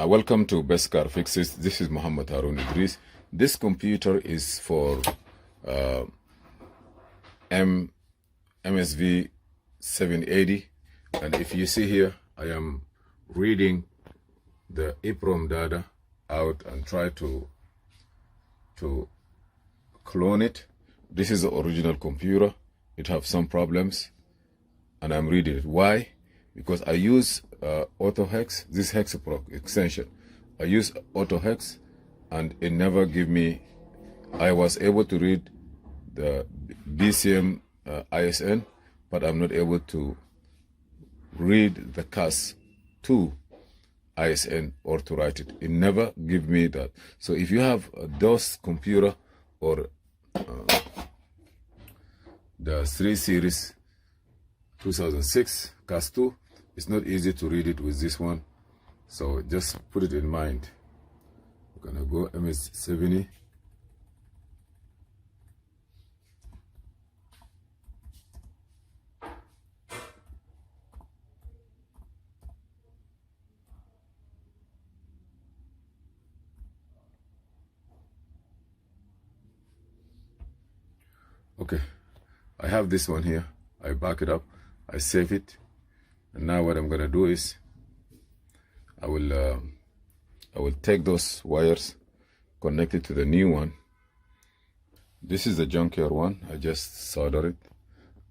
Welcome to Best Car Fixes. This is Muhammad Harun Idris. This computer is for MSV70, and if you see here, I am reading the EEPROM data out and try to clone it. This is the original computer. It have some problems, and I'm reading it. Why? Because I use AutoHex, this hexaproc extension. I use AutoHex, and it never give me. I was able to read the BCM ISN, but I'm not able to read the CAS2 ISN or to write it. It never give me that. So if you have a DOS computer or the 3 Series 2006 CAS2, it's not easy to read it with this one. So just put it in mind. We're gonna go MS70. Okay, I have this one here. I back it up, I save it, and now what I'm gonna do is I will take those wires, connect it to the new one. This is the junkyard one. I just solder it,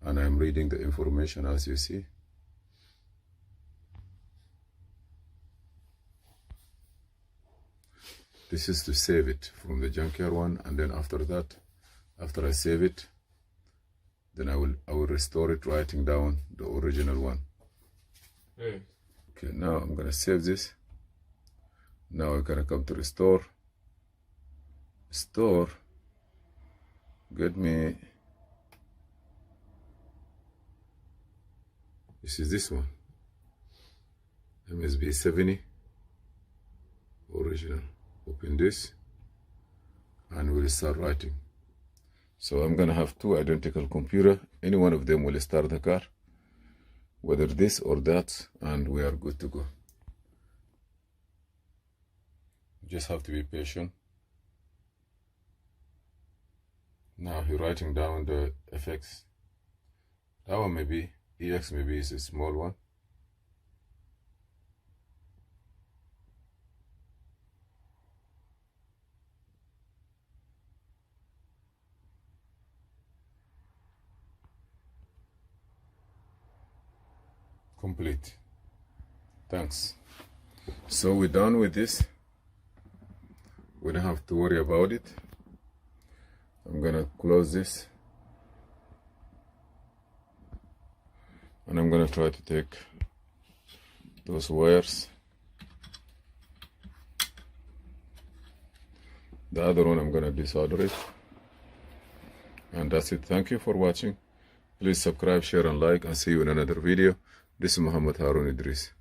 and I'm reading the information as you see. This is to save it from the junkyard one, and then after that, after I save it, then I will restore it, writing down the original one. Hey. Okay, now I'm gonna save this. Now I'm gonna come to restore. Store. Get me. This is this one. MSV70 original. Open this, and we'll start writing. So I'm gonna have two identical computers. Any one of them will start the car, whether this or that, and we are good to go. Just have to be patient. Now he's writing down the FX. That one maybe, EX maybe is a small one. Complete. Thanks. So we're done with this. We don't have to worry about it. I'm gonna close this, and I'm gonna try to take those wires. The other one I'm gonna desolder it, and that's it. Thank you for watching. Please subscribe, share, and like, and see you in another video. This is Muhammad Harun Idris.